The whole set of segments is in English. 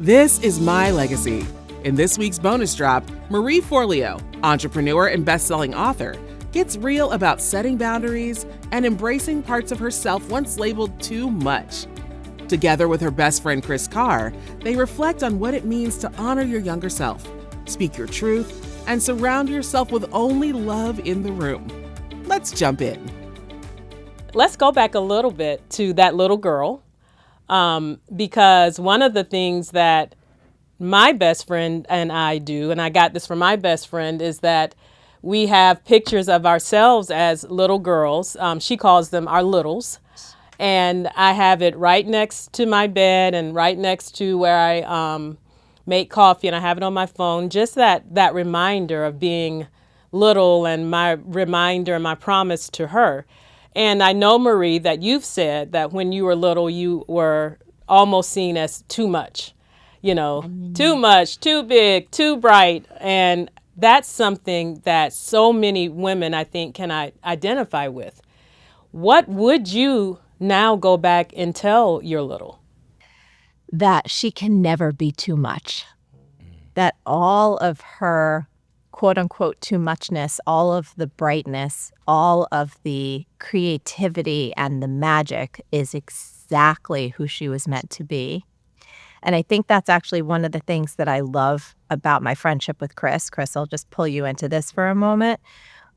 This is my legacy. In this week's bonus drop, Marie Forleo, entrepreneur and best-selling author, gets real about setting boundaries and embracing parts of herself once labeled too much. Together with her best friend Kris Carr, they reflect on what it means to honor your younger self, speak your truth, and surround yourself with only love in the room. Let's jump in. Let's go back a little bit to that little girl, because one of the things that my best friend and I do, and I got this from my best friend, is that we have pictures of ourselves as little girls. She calls them our littles. And I have it right next to my bed and right next to where I make coffee, and I have it on my phone. Just that reminder of being little, and my reminder and my promise to her. And I know, Marie, that you've said that when you were little, you were almost seen as too much, too much, too big, too bright. And that's something that so many women, I think, can identify with. What would you now go back and tell your little? That she can never be too much. That all of her quote unquote too muchness, all of the brightness, all of the creativity and the magic is exactly who she was meant to be. And I think that's actually one of the things that I love about my friendship with Kris. Kris, I'll just pull you into this for a moment,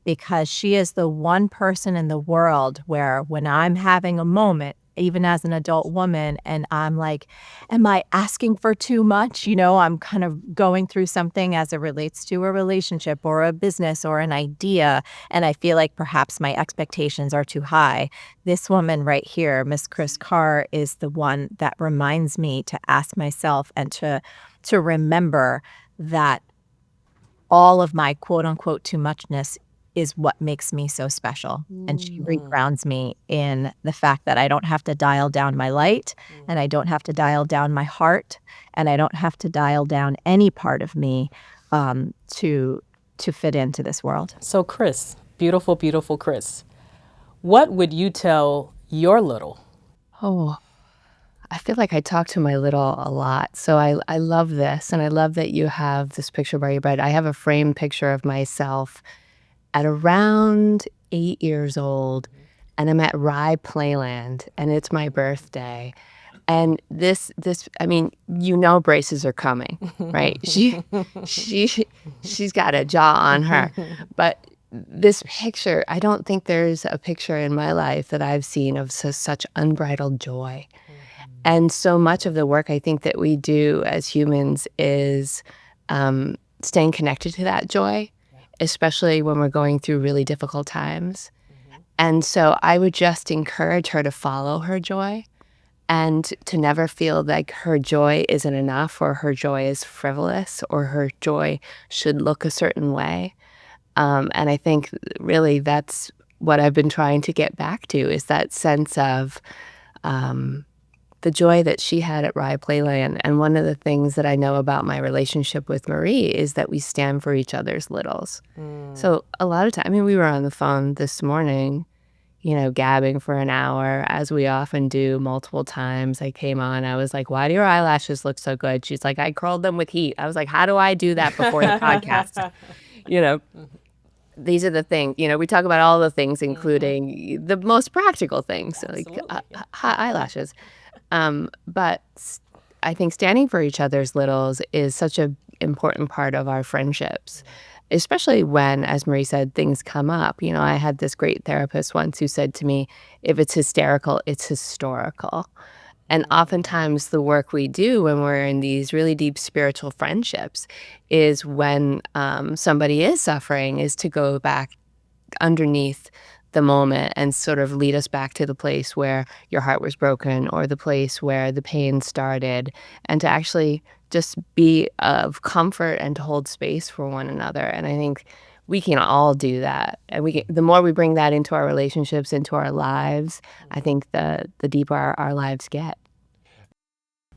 because she is the one person in the world where when I'm having a moment, even as an adult woman, and I'm like, am I asking for too much? I'm kind of going through something as it relates to a relationship or a business or an idea, and I feel like perhaps my expectations are too high. This woman right here, Miss Kris Carr, is the one that reminds me to ask myself and to remember that all of my quote unquote too muchness is what makes me so special. And she regrounds me in the fact that I don't have to dial down my light, and I don't have to dial down my heart, and I don't have to dial down any part of me to fit into this world. So Kris, beautiful, beautiful Kris, what would you tell your little? Oh, I feel like I talk to my little a lot. So I love this, and I love that you have this picture by your bed. I have a framed picture of myself at around 8 years old, and I'm at Rye Playland, and it's my birthday. And this, I mean, braces are coming, right? She's got a jaw on her. But this picture, I don't think there's a picture in my life that I've seen of such unbridled joy. And so much of the work I think that we do as humans is staying connected to that joy, especially when we're going through really difficult times. And so I would just encourage her to follow her joy and to never feel like her joy isn't enough, or her joy is frivolous, or her joy should look a certain way. And I think really that's what I've been trying to get back to, is that sense of the joy that she had at Rye Playland. And one of the things that I know about my relationship with Marie is that we stand for each other's littles. So a lot of time, we were on the phone this morning, gabbing for an hour, as we often do multiple times. I came on, I was like, why do your eyelashes look so good? She's like, I curled them with heat. I was like, how do I do that before the podcast? These are the things, we talk about all the things, including the most practical things, like eyelashes. But I think standing for each other's littles is such an important part of our friendships, especially when, as Marie said, things come up. I had this great therapist once who said to me, if it's hysterical, it's historical. And oftentimes the work we do when we're in these really deep spiritual friendships is when somebody is suffering, is to go back underneath the moment and sort of lead us back to the place where your heart was broken, or the place where the pain started, and to actually just be of comfort and to hold space for one another. And I think we can all do that. And the more we bring that into our relationships, into our lives, I think the deeper our lives get.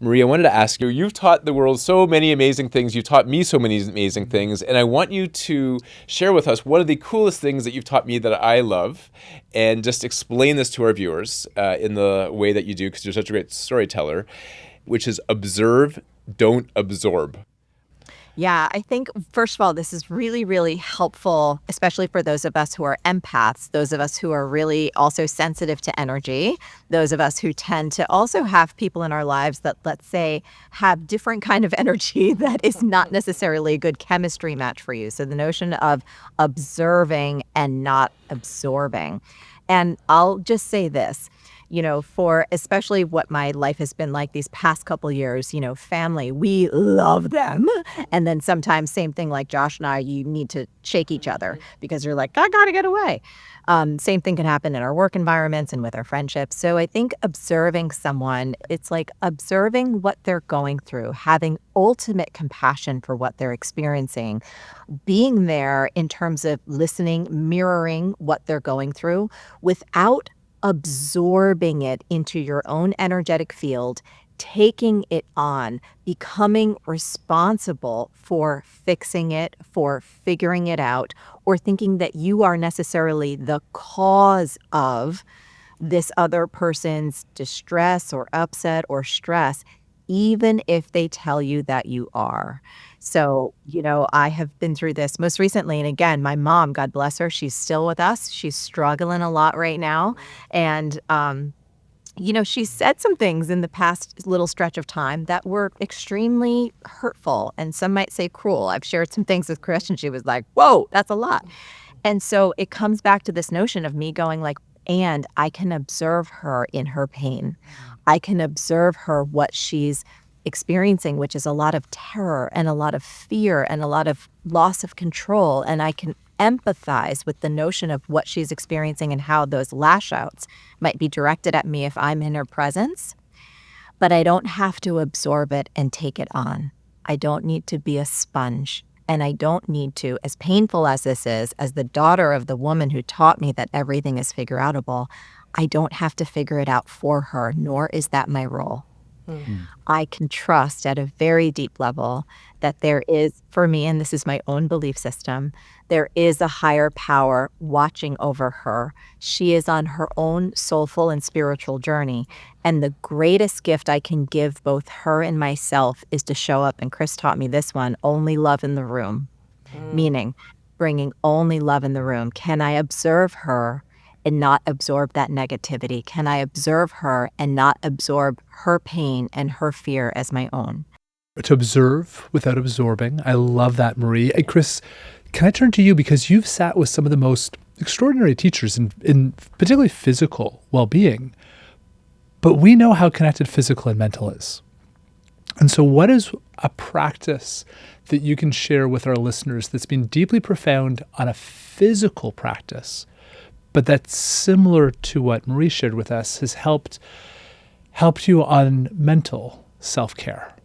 Marie, I wanted to ask you, you've taught the world so many amazing things. You've taught me so many amazing things. And I want you to share with us one of the coolest things that you've taught me that I love, and just explain this to our viewers in the way that you do, because you're such a great storyteller. which is observe, don't absorb. Yeah, I think, first of all, this is really, really helpful, especially for those of us who are empaths, those of us who are really also sensitive to energy, those of us who tend to also have people in our lives that, let's say, have different kind of energy that is not necessarily a good chemistry match for you. So the notion of observing and not absorbing. And I'll just say this. For especially what my life has been like these past couple years, family, we love them. And then sometimes same thing like Josh and I, you need to shake each other because you're like, I got to get away. Same thing can happen in our work environments and with our friendships. So I think observing someone, it's like observing what they're going through, having ultimate compassion for what they're experiencing, being there in terms of listening, mirroring what they're going through without absorbing it into your own energetic field, taking it on, becoming responsible for fixing it, for figuring it out, or thinking that you are necessarily the cause of this other person's distress or upset or stress, even if they tell you that you are. So, I have been through this most recently. And again, my mom, God bless her, she's still with us. She's struggling a lot right now. And, she said some things in the past little stretch of time that were extremely hurtful. And some might say cruel. I've shared some things with Kris and she was like, whoa, that's a lot. And so it comes back to this notion of me going like, and I can observe her in her pain. I can observe her, what she's experiencing, which is a lot of terror and a lot of fear and a lot of loss of control. And I can empathize with the notion of what she's experiencing and how those lash outs might be directed at me if I'm in her presence. But I don't have to absorb it and take it on. I don't need to be a sponge. And I don't need to, as painful as this is, as the daughter of the woman who taught me that everything is figure outable, I don't have to figure it out for her, nor is that my role. I can trust at a very deep level that there is, for me, and this is my own belief system, there is a higher power watching over her. She is on her own soulful and spiritual journey. And the greatest gift I can give both her and myself is to show up, and Kris taught me this one, only love in the room, meaning bringing only love in the room. Can I observe her and not absorb that negativity? Can I observe her and not absorb her pain and her fear as my own? To observe without absorbing. I love that, Marie. And Kris, can I turn to you because you've sat with some of the most extraordinary teachers in particularly physical well-being, but we know how connected physical and mental is. And so what is a practice that you can share with our listeners that's been deeply profound on a physical practice, but that's similar to what Marie shared with us, has helped you on mental self-care?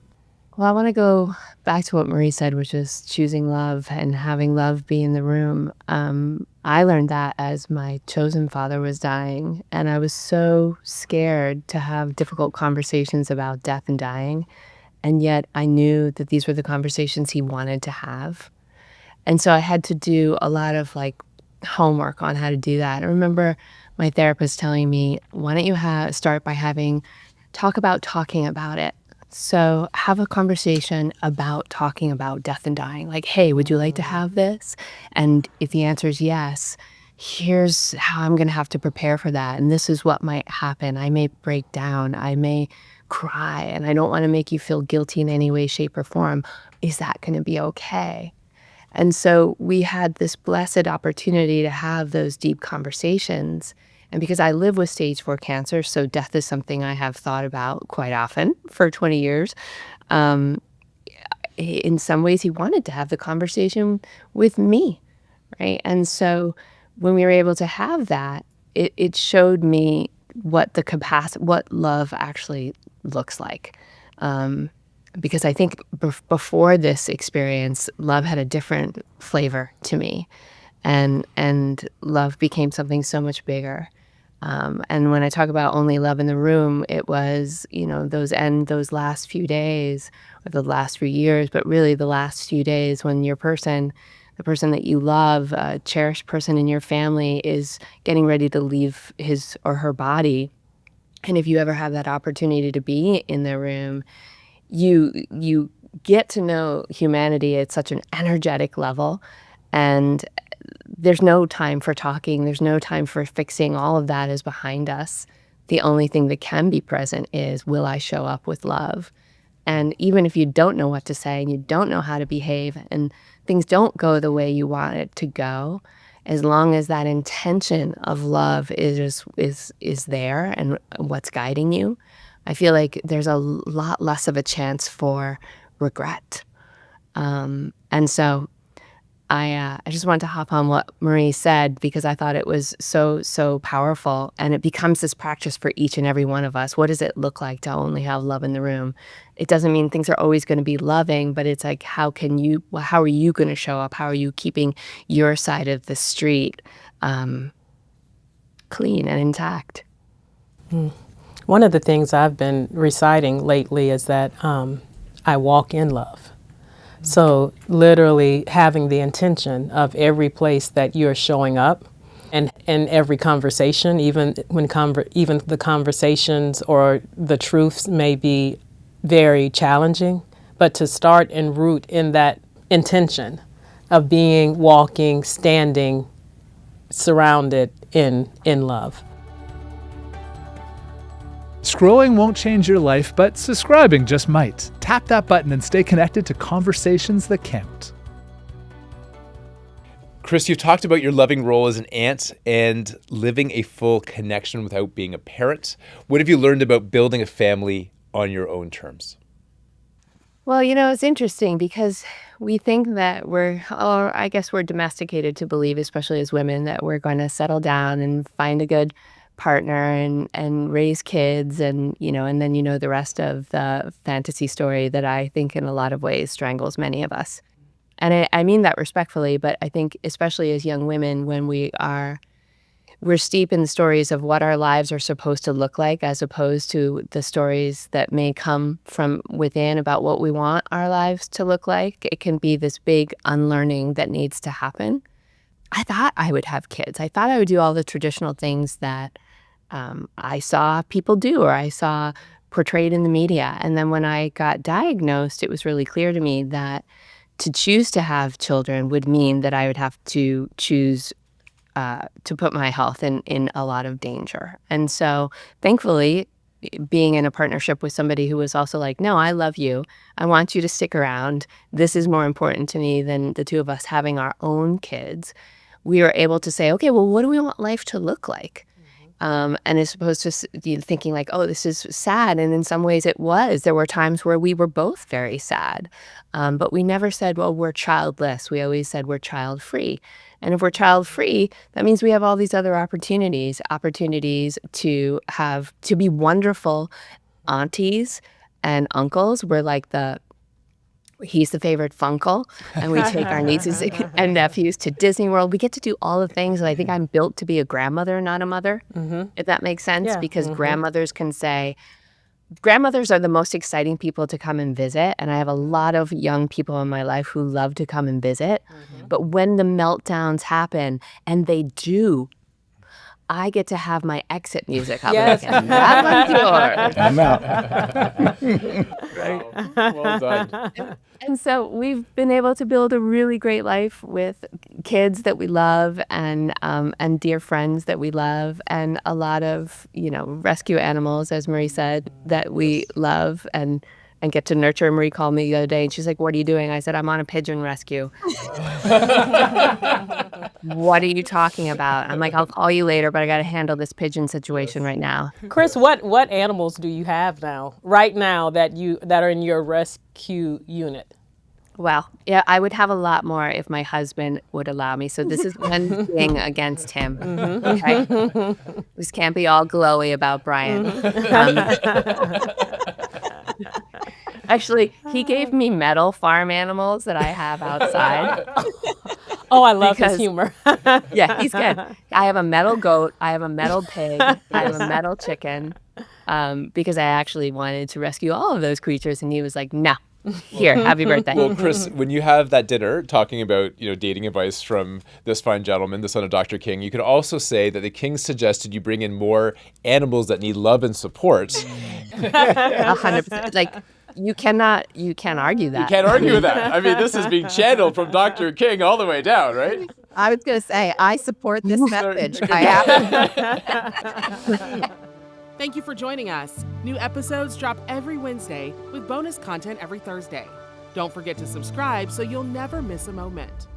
Well, I want to go back to what Marie said, which is choosing love and having love be in the room. I learned that as my chosen father was dying, and I was so scared to have difficult conversations about death and dying. And yet I knew that these were the conversations he wanted to have. And so I had to do a lot of homework on how to do that. I remember my therapist telling me, why don't you start by talk about talking about it. So have a conversation about talking about death and dying. Like, hey, would you like to have this? And if the answer is yes, here's how I'm going to have to prepare for that. And this is what might happen. I may break down. I may cry. And I don't want to make you feel guilty in any way, shape, or form. Is that going to be okay? And so we had this blessed opportunity to have those deep conversations. And because I live with stage 4 cancer, so death is something I have thought about quite often for 20 years. In some ways, he wanted to have the conversation with me, right? And so when we were able to have that, it showed me what what love actually looks like. Because I think before this experience, love had a different flavor to me, and love became something so much bigger. And when I talk about only love in the room, it was, those last few days or the last few years, but really the last few days when the person that you love, a cherished person in your family, is getting ready to leave his or her body. And if you ever have that opportunity to be in the room, you get to know humanity at such an energetic level, and there's no time for talking. There's no time for fixing. All of that is behind us. The only thing that can be present is, will I show up with love? And even if you don't know what to say and you don't know how to behave and things don't go the way you want it to go, as long as that intention of love is there and what's guiding you, I feel like there's a lot less of a chance for regret. And so I just wanted to hop on what Marie said, because I thought it was so powerful, and it becomes this practice for each and every one of us. What does it look like to only have love in the room? It doesn't mean things are always going to be loving, but it's like, how are you going to show up? How are you keeping your side of the street clean and intact? One of the things I've been reciting lately is that I walk in love. So literally having the intention of every place that you're showing up, and in every conversation, even when even the conversations or the truths may be very challenging, but to start and root in that intention of being, walking, standing, surrounded in love. Scrolling won't change your life, but subscribing just might. Tap that button and stay connected to conversations that count. Kris, you've talked about your loving role as an aunt and living a full connection without being a parent. What have you learned about building a family on your own terms? Well, it's interesting because we think that I guess we're domesticated to believe, especially as women, that we're going to settle down and find a good partner and raise kids and then the rest of the fantasy story that I think in a lot of ways strangles many of us. And I mean that respectfully, but I think especially as young women, when we're steep in the stories of what our lives are supposed to look like, as opposed to the stories that may come from within about what we want our lives to look like. It can be this big unlearning that needs to happen. I thought I would have kids. I thought I would do all the traditional things that I saw people do or I saw portrayed in the media. And then when I got diagnosed, it was really clear to me that to choose to have children would mean that I would have to choose to put my health in a lot of danger. And so thankfully, being in a partnership with somebody who was also like, no, I love you. I want you to stick around. This is more important to me than the two of us having our own kids. We were able to say, okay, well, what do we want life to look like? And as opposed to thinking like, oh, this is sad. And in some ways it was. There were times where we were both very sad. But we never said, well, we're childless. We always said we're child-free. And if we're child-free, that means we have all these other opportunities to be wonderful aunties and uncles. We're like he's the favorite funkle, and we take our nieces and nephews to Disney World. We get to do all the things, and I think I'm built to be a grandmother, not a mother, if that makes sense, because grandmothers can say, grandmothers are the most exciting people to come and visit, and I have a lot of young people in my life who love to come and visit, but when the meltdowns happen, and they do, I get to have my exit music up again. That one's yours. I'm out. Right. Well done. And so we've been able to build a really great life with kids that we love and dear friends that we love and a lot of, rescue animals, as Marie said, that we love and get to nurture. Marie called me the other day and she's like, what are you doing? I said, I'm on a pigeon rescue. What are you talking about? I'm like, I'll call you later, but I got to handle this pigeon situation right now. Kris, what animals do you have right now that are in your rescue unit? Well, yeah, I would have a lot more if my husband would allow me. So this is one thing against him. Okay? This can't be all glowy about Brian. Actually, he gave me metal farm animals that I have outside. Oh, I love his humor. Yeah, he's good. I have a metal goat. I have a metal pig. I have a metal chicken because I actually wanted to rescue all of those creatures. And he was like, no, Here, happy birthday. Well, Kris, when you have that dinner talking about, dating advice from this fine gentleman, the son of Dr. King, you could also say that the king suggested you bring in more animals that need love and support. 100%. Like, you can't argue that. You can't argue with that. I mean, this is being channeled from Dr. King all the way down, right? I was going to say, I support this message. I have. Thank you for joining us. New episodes drop every Wednesday with bonus content every Thursday. Don't forget to subscribe so you'll never miss a moment.